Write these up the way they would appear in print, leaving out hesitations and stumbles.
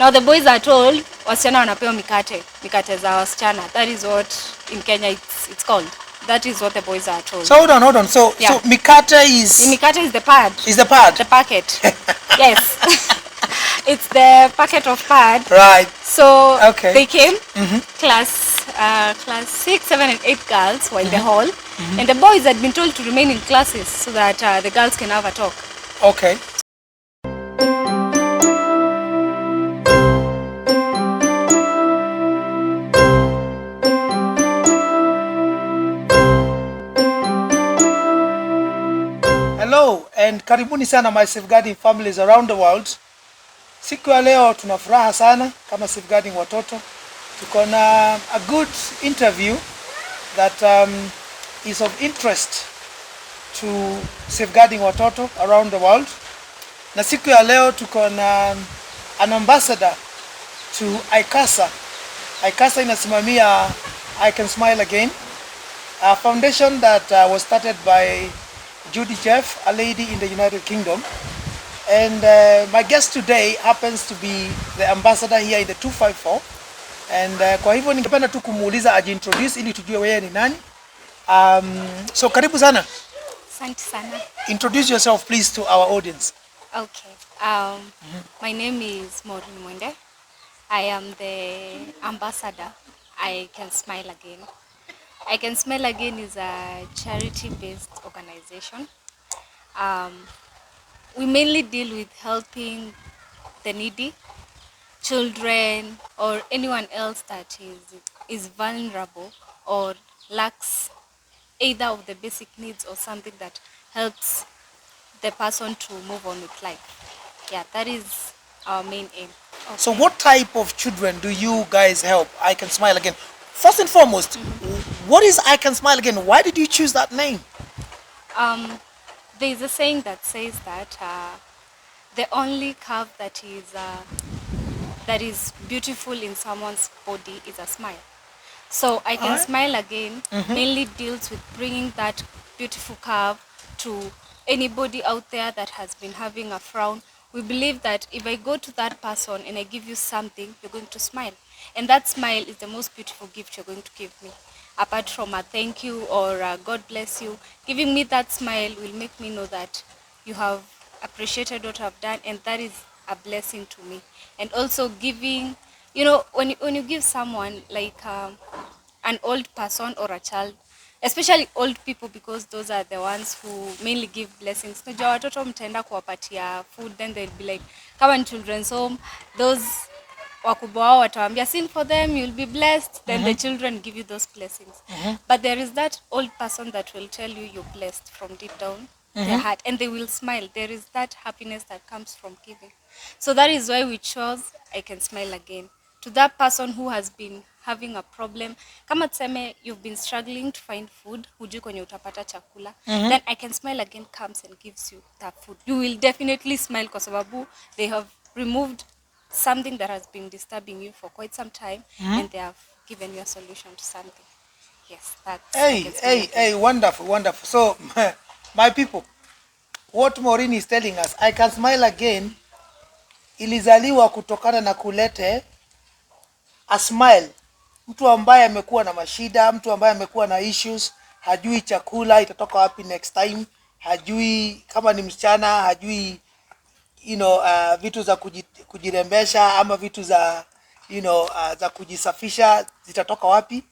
Now the boys are told wasichana wanapewa mikate za wasichana. That is what in Kenya it's called. That is what the boys are told. So hold on. So mikate is the pad. Is the pad? The packet. Yes. It's the packet of pad. Right. So they came, class 6, 7, and 8 girls were in the hall, and the boys had been told to remain in classes so that the girls can have a talk. Okay. Hello and karibuni sana my safeguarding families around the world. Siku ya leo tuna furaha sana kama safeguarding watoto. Tuko na a good interview that is of interest to safeguarding watoto around the world. Na siku ya leo tuko na an ambassador to ICSA. ICSA inasimamia I Can Smile Again, a foundation that was started by Judy Jeff, a lady in the United Kingdom. And my guest today happens to be the ambassador here in the 254. And kwa hivyo ningependa tu kumuuliza ajiintroduce ili tujue wewe ni nani. So karibu sana. Asante sana. Introduce yourself please to our audience. Okay. My name is Maureen Mwende. I am the ambassador I Can Smile Again. I Can Smile Again is a charity-based organization. We mainly deal with helping the needy, children, or anyone else that is vulnerable or lacks either of the basic needs or something that helps the person to move on with life. Yeah, that is our main aim. Okay. So what type of children do you guys help? I Can Smile Again. First and foremost, what is I Can Smile Again? Why did you choose that name? There is a saying that says that the only curve that is beautiful in someone's body is a smile. So I Can Smile Again mainly deals with bringing that beautiful curve to anybody out there that has been having a frown. We believe that if I go to that person and I give you something, you're going to smile. And that smile is the most beautiful gift you're going to give me. Apart from a thank you or a God bless you, giving me that smile will make me know that you have appreciated what I've done, and that is a blessing to me. And also giving, when you give someone like an old person or a child, especially old people, because those are the ones who mainly give blessings. Najua watoto mtaenda kuwapatia food, then they'll be like, come on children's home, those wakubwa wao watawaambia sing for them, you'll be blessed, then the children give you those blessings. But there is that old person that will tell you you're blessed from deep down their heart, and they will smile. There is that happiness that comes from giving. So that is why we chose I Can Smile Again. To that person who has been having a problem, kama tuseme you've been struggling to find food, hujui kwenye utapata chakula, then I Can Smile Again comes and gives you that food. You will definitely smile kwa sababu they have removed something that has been disturbing you for quite some time, and they have given you a solution to something. Yes, that's Hey, wonderful. So my people, what Maureen is telling us, I Can Smile Again ilizaliwa kutokana na kulete a smile. Mtu ambaye amekuwa na mashida, mtu ambaye amekuwa na issues, hajui chakula itatoka wapi next time, hajui kama ni msichana, hajui vitu za kujirembesha ama vitu za za kujisafisha zitatoka wapi.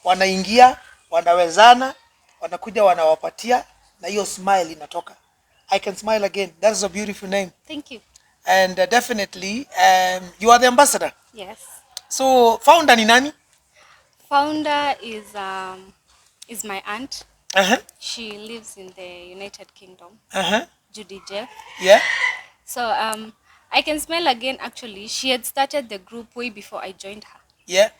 Wanaingia, wanawezana, wanakuja wanawapatia, na hiyo smile inatoka. I Can Smile Again. That's a beautiful name. Thank you. And definitely you are the ambassador. Yes. So founder ni nani? Founder is my aunt. She lives in the United Kingdom. Judy Jeff. Yeah. So I Can Smile Again, actually, she had started the group way before I joined her. Yeah.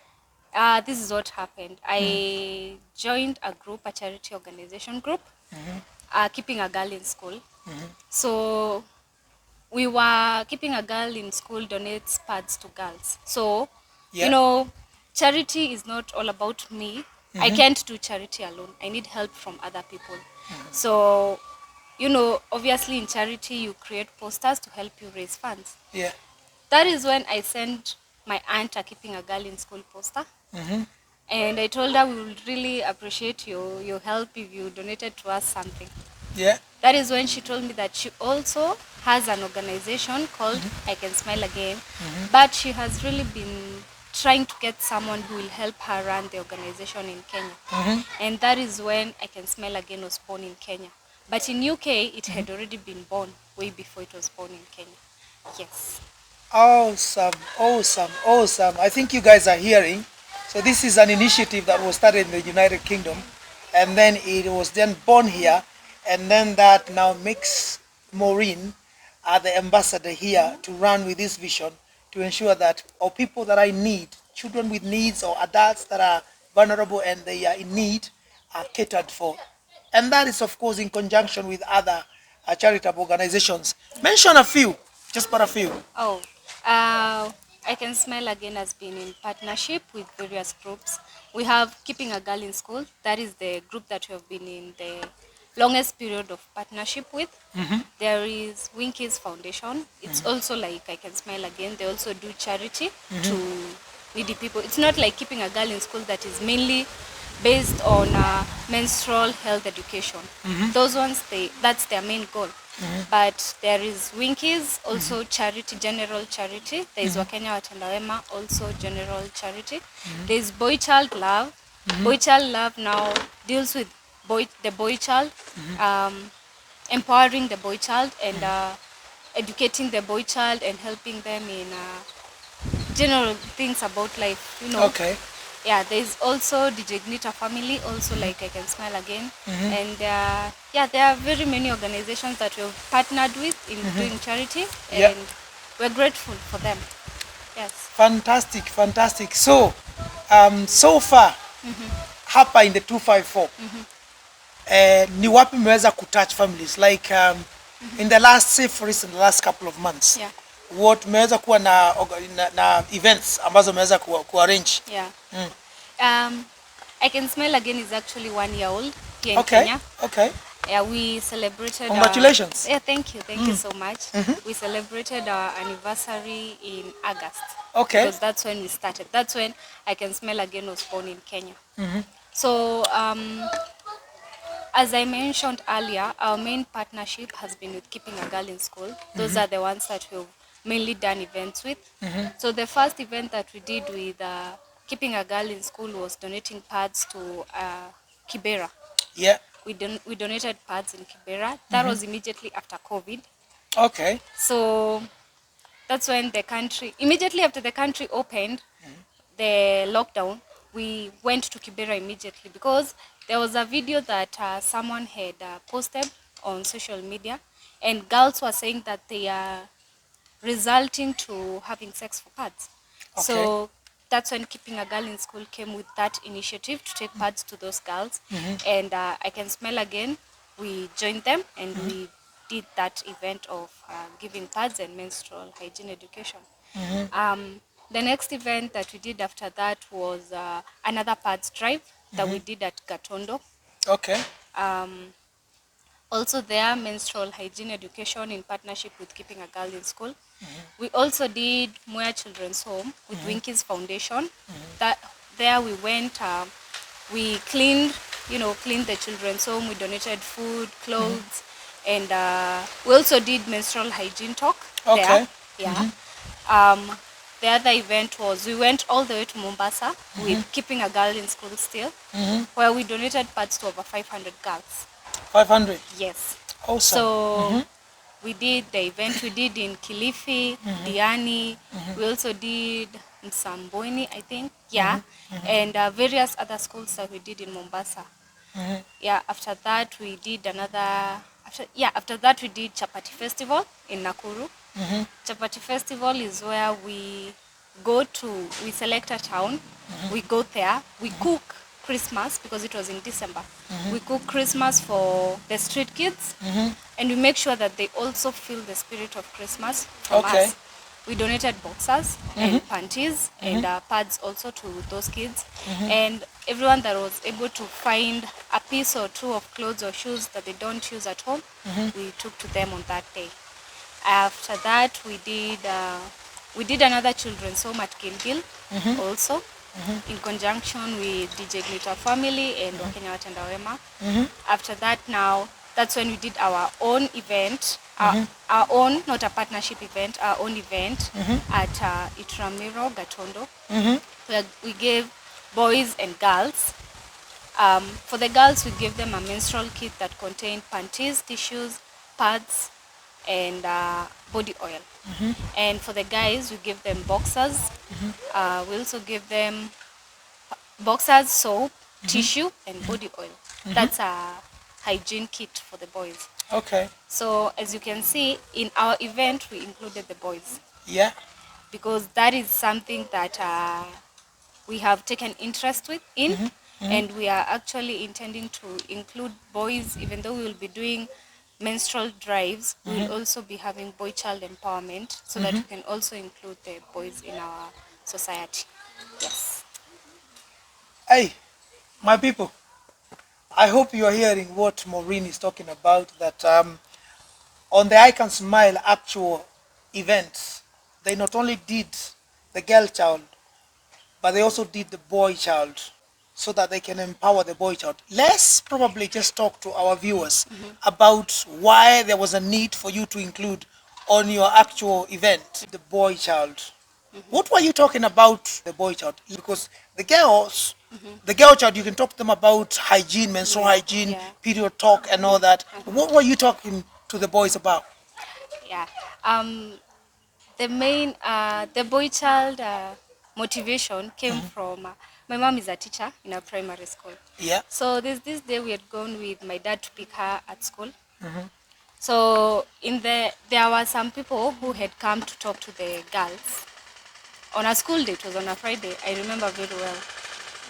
This is what happened. I joined a group, a charity organization group, keeping a girl in school. So we were keeping a girl in school donates pads to girls. So, charity is not all about me. I can't do charity alone. I need help from other people. So, obviously in charity you create posters to help you raise funds. Yeah. that is when I sent my aunt a Keeping a Girl in School poster. And I told her we would really appreciate your help if you donated to us something. Yeah. That is when she told me that she also has an organization called I Can Smile Again, but she has really been trying to get someone who will help her run the organization in Kenya. And that is when I Can Smile Again was born in Kenya. But in UK, it had already been born way before it was born in Kenya. Yes. Awesome, awesome, awesome. I think you guys are hearing. So this is an initiative that was started in the United Kingdom, and then it was then born here, and then that now makes Maureen the ambassador here to run with this vision to ensure that all people that are in need, children with needs or adults that are vulnerable and they are in need, are catered for. And that is, of course, in conjunction with other charitable organizations. Mention a few, just but a few. Oh, I Can Smile Again has been in partnership with various groups. We have Keeping a Girl in School. That is the group that we have been in the longest period of partnership with. There is Winky's Foundation. It's also like I Can Smile Again. They also do charity to needy people. It's not like Keeping a Girl in School that is mainly based on menstrual health education. Those ones, that's their main goal. But there is Winky's, also charity, general charity. There is Wakenya Watenda Wema, also general charity. There is Boy Child Love. Boy Child Love now deals with the boy child, empowering the boy child and educating the boy child and helping them in general things about life, you know. Okay. Yeah, there's also DJ Gnita Family, also like I Can Smile Again. And yeah, there are very many organizations that we've partnered with in doing charity, and we're grateful for them. Yes. Fantastic, fantastic. So, so far, hapa in the 254, ni wapi mmeweza kutouch families? Like in the last, say for instance, the last couple of months, what mmeweza kuwa na events ambazo mmeweza kuarrange? Yeah. I Can Smile Again is actually 1 year old here in Kenya. Okay. Yeah, we celebrated. Congratulations. Yeah, thank you so much. We celebrated our anniversary in August. Okay. Because that's when we started. That's when I Can Smile Again was born in Kenya. So, as I mentioned earlier, our main partnership has been with Keeping a Girl in School. Those are the ones that we've mainly done events with. So the first event that we did with Keeping a Girl in School was donating pads to Kibera. Yeah. We donated pads in Kibera. That was immediately after COVID. Okay. So that's when immediately after the country opened, the lockdown, we went to Kibera immediately because there was a video that someone had posted on social media, and girls were saying that they are resulting to having sex for pads. Okay. So that's when Keeping a Girl in School came with that initiative to take pads to those girls. And I Can Smile Again, we joined them and we did that event of giving pads and menstrual hygiene education. The next event that we did after that was another pads drive that we did at Gatundu. Okay. Also there, menstrual hygiene education in partnership with Keeping a Girl in School. We also did Mwende Children's Home with Winky's Foundation. There we went, we cleaned the children's home. We donated food, clothes, and we also did menstrual hygiene talk there. Yeah. The other event was we went all the way to Mombasa with Keeping a Girl in School still, where we donated pads to over 500 girls. 500? Yes. Awesome. So we did the event we did in Kilifi, Diani. We also did in Sambweni, I think. Yeah. And various other schools that we did in Mombasa. Yeah, after that we did after that we did Chapati Festival in Nakuru. Chapati Festival is where we select a town, we go there, we cook Christmas because it was in December. We cook Christmas for the street kids, and we make sure that they also feel the spirit of Christmas from us. We donated boxers and panties and pads also to those kids. And everyone that was able to find a piece or two of clothes or shoes that they don't use at home, we took to them on that day. After that, we did We did another children's home at Gilgil also, in conjunction with DJ Glitter Family and Wakenya Watenda Wema. After that now, that's when we did our own event, our own, not a partnership event, our own event at Itramiro, Gatundu, where we gave boys and girls. For the girls, we gave them a menstrual kit that contained panties, tissues, pads, and body oil. And for the guys, we give them boxers. We also give them boxers, soap, tissue, and body oil. That's a hygiene kit for the boys. Okay. So as you can see, in our event, we included the boys. Yeah. Because that is something that we have taken interest in. And we are actually intending to include boys, even though we will be doing menstrual drives, we will also be having boy-child empowerment so that we can also include the boys in our society. Yes. Hey, my people, I hope you are hearing what Maureen is talking about, that on the I Can Smile actual events, they not only did the girl child, but they also did the boy child, so that they can empower the boy child. Let's probably just talk to our viewers about why there was a need for you to include on your actual event the boy child. What were you talking about the boy child? Because the girls, the girl child, you can talk to them about hygiene, menstrual hygiene, period talk and all that. What were you talking to the boys about? Yeah. The main, the boy child motivation came from, my mom is a teacher in a primary school. Yeah. So this day we had gone with my dad to pick her at school. So there were some people who had come to talk to the girls on a school day. It was on a Friday, I remember very well.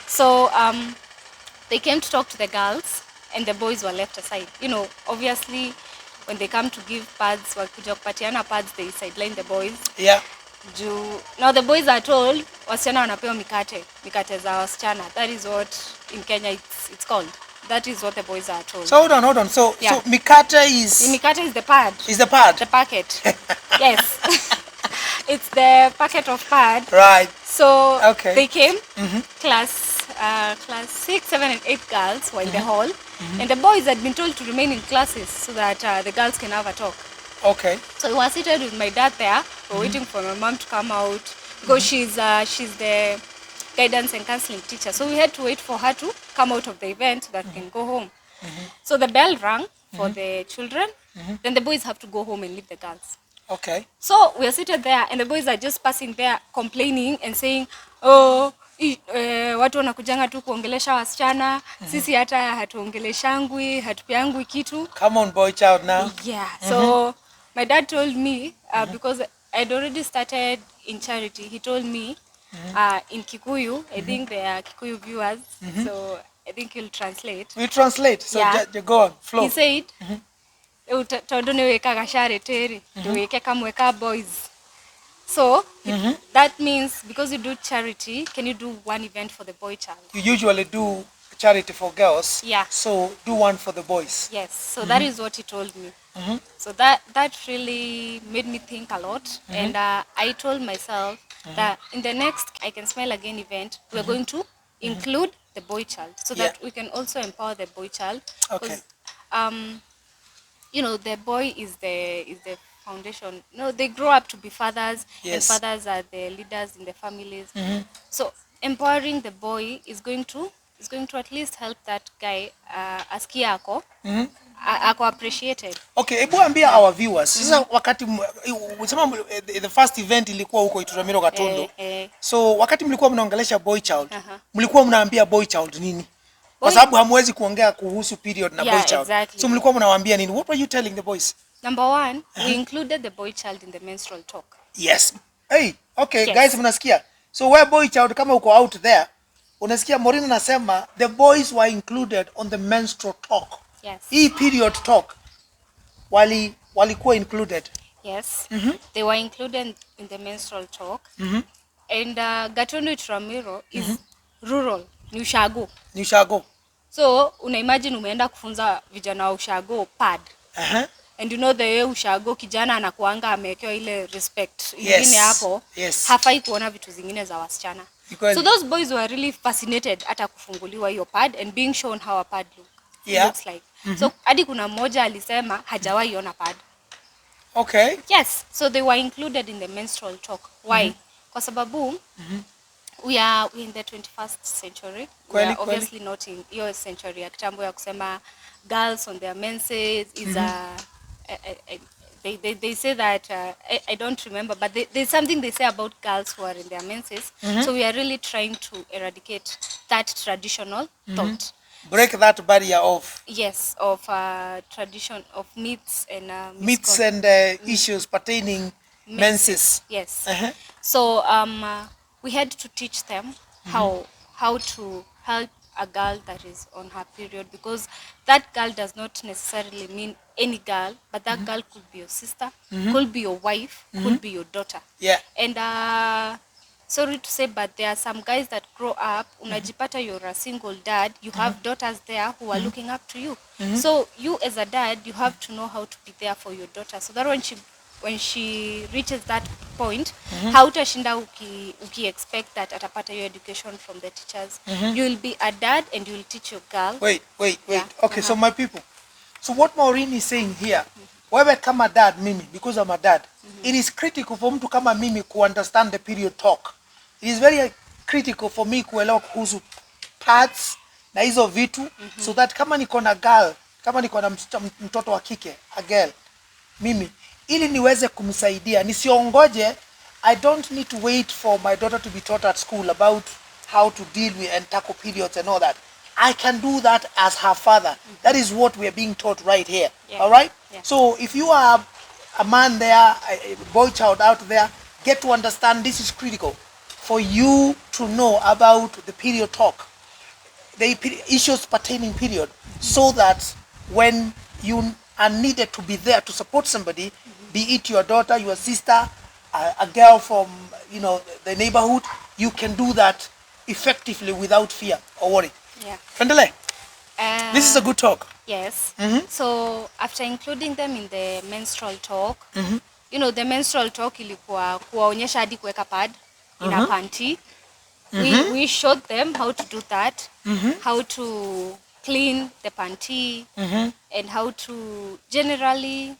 So they came to talk to the girls and the boys were left aside. You know, obviously when they come to give pads, wakuja kupatiana pads, they sideline the boys. Yeah. Now the boys are told wasichana wanapewa mikate za wasichana. That is what in Kenya it's called. That is what the boys are told. So hold on. So mikate is... Mikate is the pad. Is the pad? The packet. Yes. It's the packet of pad. Right. So they came, class 6, 7, and 8 girls were in the hall. And the boys had been told to remain in classes so that the girls can have a talk. Okay. So we were seated with my dad there. We're waiting for my mom to come out because she's the guidance and counseling teacher. So we had to wait for her to come out of the event so that we can go home. So the bell rang for the children. Then the boys have to go home and leave the girls. Okay. So we are seated there and the boys are just passing there complaining and saying, oh, watu wanakujanga tu kuongelesha wasichana, sisi hata hatuongeleshangwi, hatupiangwi kitu. Come on, boy child now. Yeah. So my dad told me, because I'd already started in charity, he told me in Kikuyu, I think there are Kikuyu viewers, so I think he'll translate. We translate, so you go on, flow. He said, boys. So that means because you do charity, can you do one event for the boy child? You usually do charity for girls. Yeah. So do one for the boys. Yes. So that is what he told me. So that really made me think a lot. And I told myself that in the next I Can Smile Again event, we're going to include the boy child so that we can also empower the boy child. Okay. You know, the boy is the foundation. No, they grow up to be fathers, and fathers are the leaders in the families. So empowering the boy is going to at least help that guy asikia ako appreciated. Okay, hebu ambia our viewers. Sasa wakati the first event ilikuwa huko Ituramiro Gatundu. So wakati mlikuwa mnaongelesha boy child, mlikuwa mnaambia boy child nini? Kwa sababu hamwezi kuongea kuhusu period na boy child. Exactly. So mlikuwa mnawaambia nini? What were you telling the boys? Number one, we included the boy child in the menstrual talk. Yes. Hey, okay, guys, mnasikia. So where boy child kama uko out there, unasikia Maureen anasema the boys were included on the menstrual talk. Yes. Hii period talk walikuwa included. Yes. They were included in the menstrual talk. And Gatundu Itramiro is rural, ni ushago. Ni ushago. So una imagine umeenda kufunza vijana wa ushago pad. and you know the way ushago kijana anakuanga amewekewa ile respect ingine hapo, hafai kuona vitu zingine za wasichana. So those boys were really fascinated hata kufunguliwa hiyo pad and being shown how a pad looks like. So hadi kuna mmoja alisema hajawahi ona pad. Okay. Yes, so they were included in the menstrual talk. Why? Kwa sababu we are in the 21st century. We are obviously not in your century ya kitambo ya kusema girls on their menses is they say that I don't remember, but there's something they say about girls who are in their menses. So we are really trying to eradicate that traditional thought. Break that barrier of tradition, of myths and myths and issues pertaining menses. Yes. So we had to teach them how to help a girl that is on her period, because that girl does not necessarily mean any girl, but that girl could be your sister, could be your wife, could be your daughter. Yeah. And sorry to say, but there are some guys that grow up, unajipata you're a single dad, you have daughters there who are looking up to you. So you as a dad, you have to know how to be there for your daughter, so that when she reaches that point, hautashinda uki expect that atapata your education from the teachers. You will be a dad and you will teach your girl. Wait. Yeah. Okay, so my people, so what Maureen is saying here, wewe kama dad, mimi, because I'm a dad, it is critical for mtu kama mimi to understand the period talk. It is very critical for me kuelewa kuhusu parts na hizo vitu, so that kama niko na girl, kama niko na mtoto wa kike, a girl, mimi, ili niweze kumsaidia, nisiongoje. I don't need to wait for my daughter to be taught at school about how to deal with and tackle periods and all that. I can do that as her father. That is what we are being taught right here. Yeah. All right? Yeah. So if you are a man there, a boy child out there, get to understand this is critical for you to know about the period talk, the issues pertaining period, so that when you are needed to be there to support somebody, be it your daughter, your sister, a girl from the neighborhood, you can do that effectively without fear or worry. Yeah. Fendele, this is a good talk. Yes. So after including them in the menstrual talk, the menstrual talk ilikuwa kuwaonyesha hadi kuweka pad in a panty. We showed them how to do that, how to clean the panty, and how to generally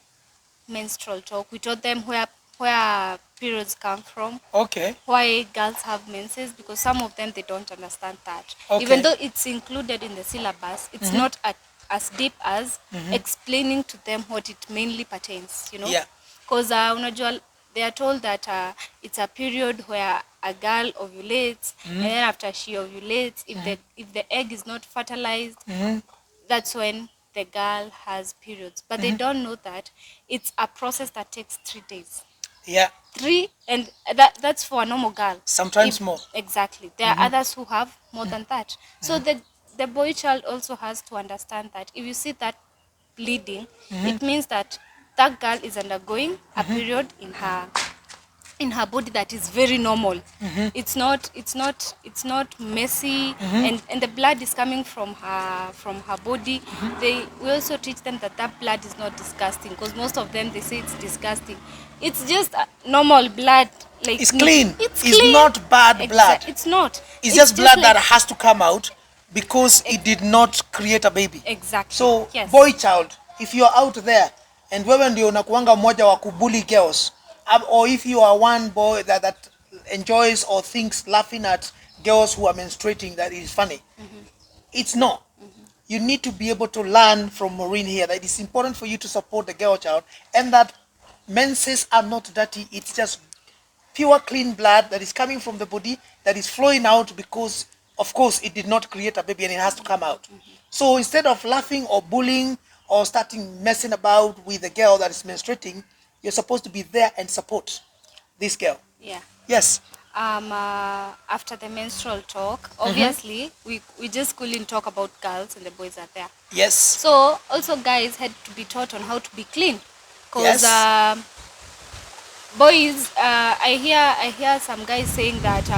menstrual talk. We taught them where periods come from. Okay. Why girls have menses, because some of them they don't understand that. Okay. Even though it's included in the syllabus, it's not as deep as explaining to them what it mainly pertains, Yeah. Because unajua they are told that it's a period where a girl ovulates, and then after she ovulates, if the egg is not fertilized, that's when the girl has periods. But they don't know that it's a process that takes 3 days. Yeah. 3, and that's for a normal girl. Sometimes more. Exactly. There are others who have more than that. So the boy child also has to understand that if you see that bleeding, it means that that girl is undergoing a period in her body that is very normal. It's not messy, and the blood is coming from her body. We also teach them that blood is not disgusting, because most of them they say it's disgusting. It's just normal blood. Like it's clean. It's not bad blood. It's not. It's just blood that has to come out because it did not create a baby. Exactly. So yes. Boy child, if you're out there and wewe ndio unakuanga mmoja wa kubully girls, or if you are one boy that enjoys or thinks laughing at girls who are menstruating that is funny, it's not. You need to be able to learn from Maureen here that it's important for you to support the girl child, and that menses are not dirty. It's just pure clean blood that is coming from the body, that is flowing out because, of course, it did not create a baby and it has to come out. So instead of laughing or bullying or starting messing about with the girl that is menstruating, you're supposed to be there and support this girl. Yeah. Yes. After the menstrual talk, obviously, we just couldn't talk about girls and the boys are there. Yes. So also guys had to be taught on how to be clean. Because boys, I hear some guys saying that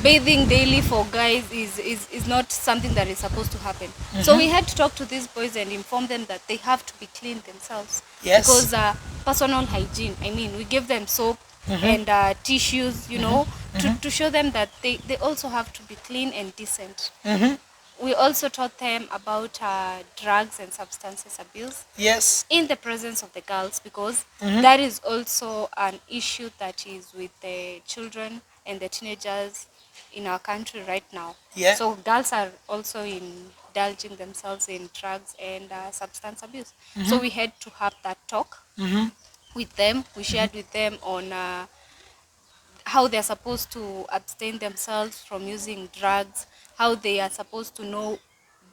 bathing daily for guys is not something that is supposed to happen. So we had to talk to these boys and inform them that they have to be clean themselves. Yes. Because personal hygiene, I mean, we give them soap and tissues, you know, to show them that they also have to be clean and decent. We also taught them about drugs and substances abuse. Yes. In the presence of the girls, because that is also an issue that is with the children and the teenagers in our country right now. Yeah. So girls are also indulging themselves in drugs and substance abuse. So we had to have that talk with them. We shared with them on how they're supposed to abstain themselves from using drugs, how they are supposed to know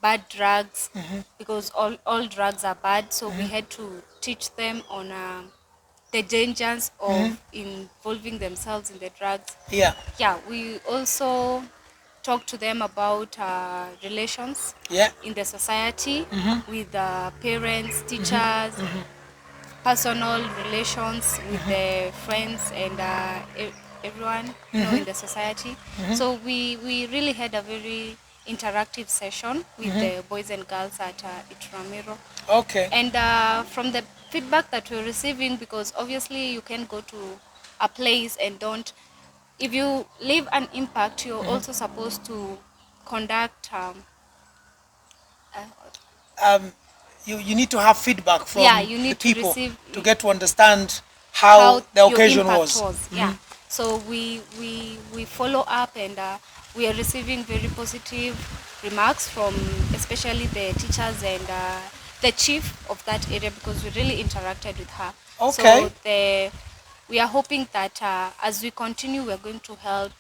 bad drugs, because all drugs are bad. So we had to teach them on the dangers of involving themselves in the drugs. Yeah. Yeah, we also talk to them about relations in the society with parents, teachers, personal relations with the friends and everyone in the society. So we really had a very interactive session with the boys and girls at Ituramiro. Okay. And from the feedback that we're receiving, because obviously you can go to a place and don't, if you leave an impact, you're also supposed to conduct You need to have feedback from you need the people to receive to get to understand how the your occasion impact was. Yeah. So we follow up, and we are receiving very positive remarks from especially the teachers and the chief of that area, because we really interacted with her. Okay. So we are hoping that as we continue, we are going to help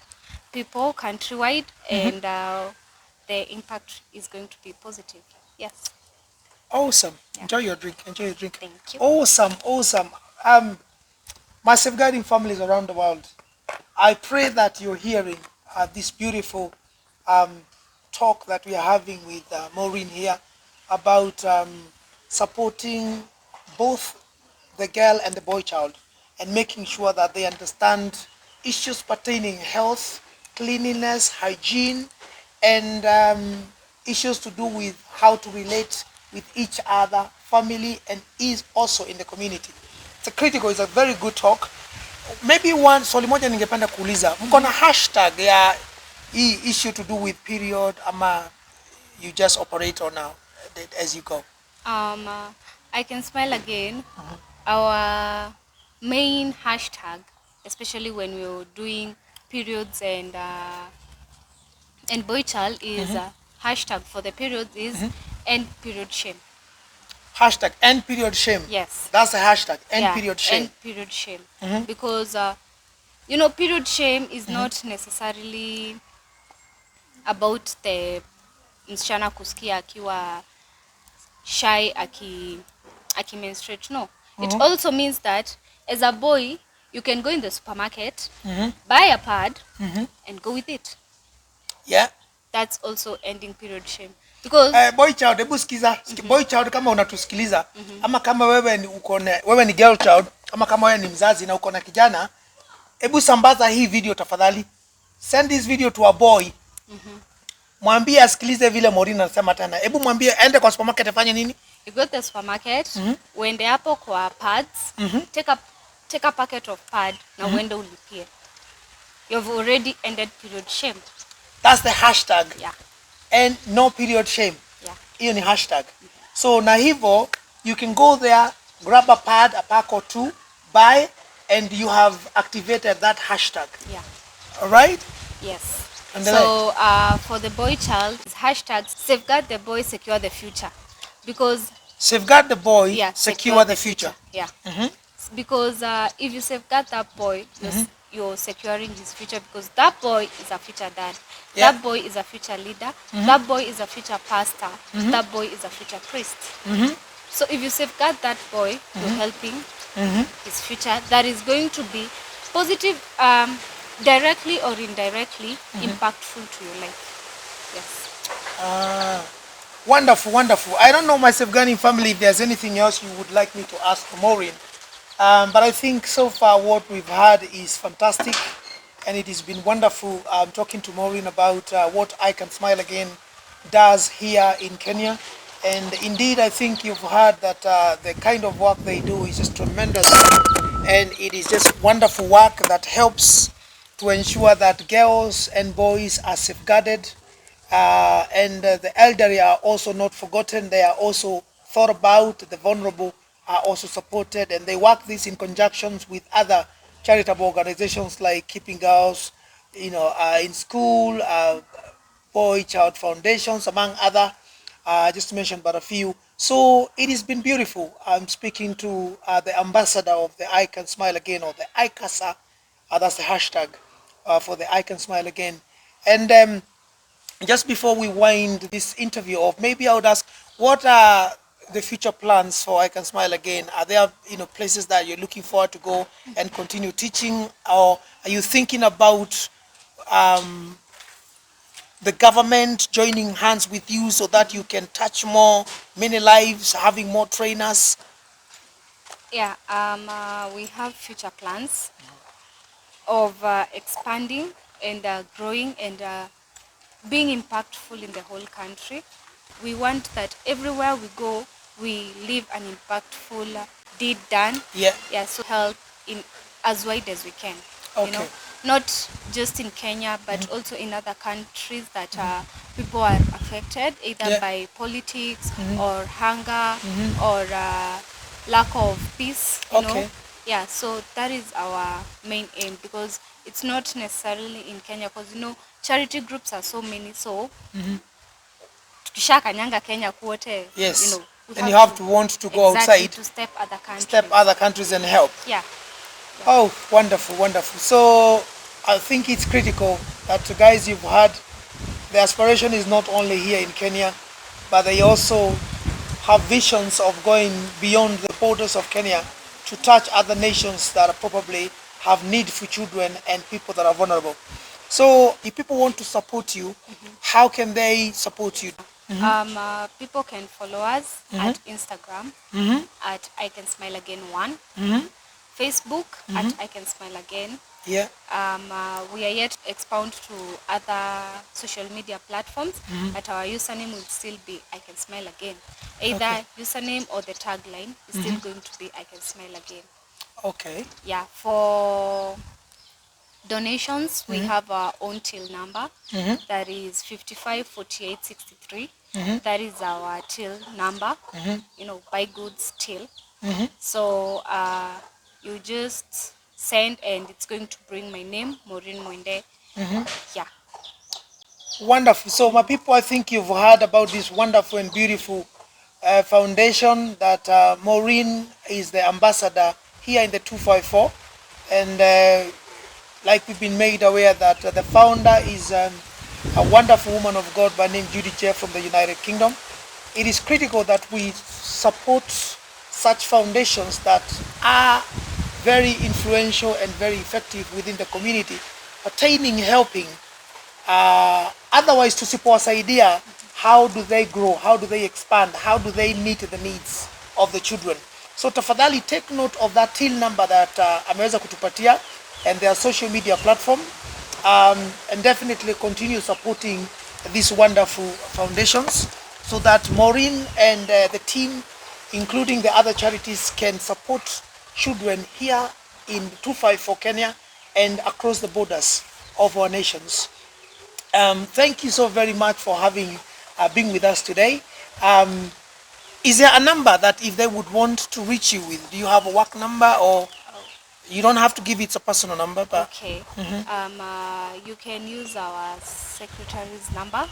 people countrywide, and the impact is going to be positive. Yes. Awesome. Yeah. Enjoy your drink. Enjoy your drink. Thank you. Awesome. Awesome. My safeguarding families around the world, I pray that you're hearing this beautiful talk that we are having with Maureen here about supporting both the girl and the boy child and making sure that they understand issues pertaining health, cleanliness, hygiene, and issues to do with how to relate with each other, family, and is also in the community. It's a very good talk. Maybe one swali moja ningependa kuuliza, mko na hashtag ya hii issue to do with period, ama you just operate on now as you go? I can smile again. Our main hashtag, especially when we're doing periods and boy child, is hashtag for the periods is end period shame. Hashtag end period shame. Yes. That's the hashtag, end period shame. End period shame. Because period shame is not necessarily about the msichana kusikia akiwa shy aki menstruate. No. It also means that as a boy you can go in the supermarket, buy a pad and go with it. Yeah. That's also ending period shame. Because boy child, hebu sikiza. Boy child, kama unatusikiliza, ama kama wewe ni girl child, ama kama wewe ni mzazi na uko na kijana, hebu sambaza hii video tafadhali. Send this video to a boy. Mwambie asikilize vile Maureen anasema tena. Hebu mwambie aende kwa supermarket afanye nini? You go to the supermarket, uende hapo kwa pads, take a packet of pad na uende ulipie. You've already ended period shame. That's the hashtag. Yeah. And no period shame. Yeah. Hiyo ni hashtag. So na hivyo, you can go there, grab a pad, a pack or two, buy, and you have activated that hashtag. Yeah. All right? Yes. And so for the boy child, it's hashtag safeguard the boy, secure the future. Because safeguard the boy, secure the future. Yeah. Because if you safeguard that boy, you're securing his future, because that boy is a future dad. Yeah. That boy is a future leader. That boy is a future pastor. That boy is a future priest. So if you safeguard that boy, you're helping his future. That is going to be positive, directly or indirectly, impactful to your life. Yes. Wonderful, wonderful. I don't know, my safeguarding family, if there's anything else you would like me to ask Maureen. But I think so far what we've had is fantastic. and it has been wonderful talking to Maureen about what I Can Smile Again does here in Kenya. And indeed, I think you've heard that the kind of work they do is just tremendous, and it is just wonderful work that helps to ensure that girls and boys are safeguarded, and the elderly are also not forgotten. They are also thought about. The vulnerable are also supported, and they work this in conjunction with other charitable organizations like Keeping Girls, in school, Boy Child Foundations, among other, just to mention but a few. So it has been beautiful. I'm speaking to the ambassador of the I Can Smile Again, or the ICSA, that's the hashtag for the I Can Smile Again. And just before we wind this interview off, maybe I would ask, what are the future plans for I Can Smile Again? Are there places that you're looking forward to go and continue teaching, or are you thinking about the government joining hands with you so that you can touch many lives, having more trainers? Yeah, we have future plans of expanding and growing and being impactful in the whole country. We want that everywhere we go, we leave an impactful deed done. Yeah. Yeah, so help in as wide as we can. Okay. Not just in Kenya, but also in other countries that people are affected either by politics or hunger or lack of peace. You know. Yeah, so that is our main aim, because it's not necessarily in Kenya, because charity groups are so many, so tukishakanyanga Kenya kwote, yes, and you have to want to go outside to step other countries and help. Yeah. Oh, wonderful, wonderful. So I think it's critical that, guys, you've heard the aspiration is not only here in Kenya, but they also have visions of going beyond the borders of Kenya to touch other nations that probably have need for children and people that are vulnerable. So if people want to support you, how can they support you? People can follow us at Instagram at I Can Smile Again 1, Facebook at I Can Smile Again. Yeah. We are yet to expound to other social media platforms, but our username will still be I Can Smile Again. Either username or the tagline is still going to be I Can Smile Again. Okay. Yeah, for donations, we have our own till number. That is 554863. That is our till number. Buy goods till. So you just send, and it's going to bring my name, Maureen Mwende. Yeah. Wonderful. So my people, I think you've heard about this wonderful and beautiful foundation that Maureen is the ambassador here in the 254, and like we've been made aware that the founder is a wonderful woman of God by name Judy Jeff from the United Kingdom. It is critical that we support such foundations that are very influential and very effective within the community, attaining, helping. Otherwise, tusipowasaidia, how do they grow? How do they expand? How do they meet the needs of the children? So tafadhali take note of that till number that ameweza kutupatia and their social media platform, and definitely continue supporting these wonderful foundations so that Maureen and the team, including the other charities, can support children here in 254 Kenya and across the borders of our nations. Thank you so very much for having being with us today. Is there a number that if they would want to reach you with? Do you have a work number, or you don't have to give it, it's a personal number? But okay. You can use our secretary's number.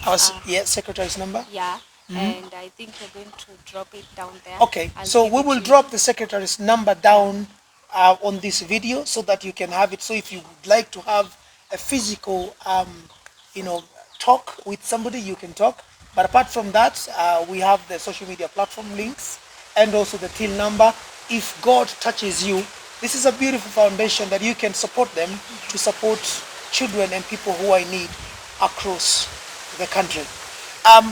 Secretary's number. Yeah. And I think we're going to drop it down there. Okay, so we will drop the secretary's number down on this video so that you can have it. So if you would like to have a physical talk with somebody, you can talk. But apart from that, we have the social media platform links and also the till number. If God touches you, this is a beautiful foundation that you can support them to support children and people who are in need across the country.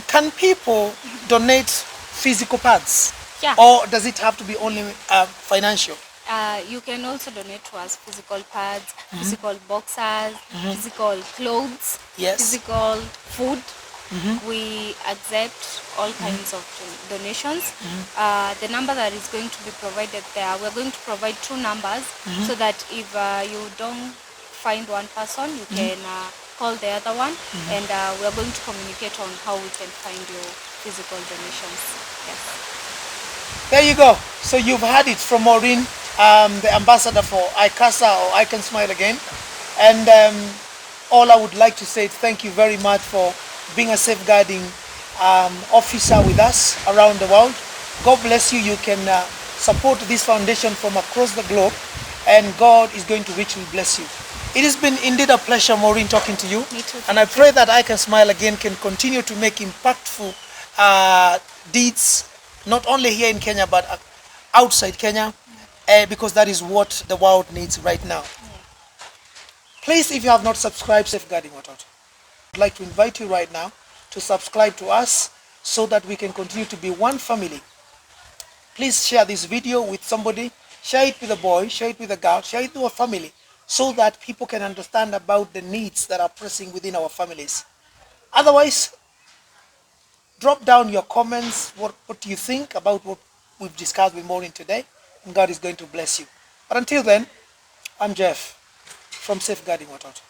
Can people donate physical pads? Yeah. Or does it have to be only financial? You can also donate to us physical pads, physical boxers, physical clothes, Yes. physical food. We accept all kinds of donations. The number that is going to be provided there, we're going to provide 2 numbers so that if you don't find one person, you can call the other one, and we're going to communicate on how we can find your physical donations. Yes. There you go. So you've heard it from Maureen, the ambassador for ICSA, or I Can Smile Again. And all I would like to say is thank you very much for being a safeguarding officer with us around the world. God bless you. You can support this foundation from across the globe, and God is going to richly bless you. It has been indeed a pleasure, Maureen, talking to you. Me too. And I pray that I Can Smile Again can continue to make impactful deeds, not only here in Kenya, but outside Kenya, because that is what the world needs right now. Please, if you have not subscribed, Safeguarding Watoto, I'd like to invite you right now to subscribe to us so that we can continue to be one family. Please share this video with somebody, share it with a boy, share it with a girl, share it to a family, so that people can understand about the needs that are pressing within our families. Otherwise, drop down your comments. What do you think about what we've discussed with Maureen today? And God is going to bless you. But until then, I'm Jeff from Safeguarding Watoto.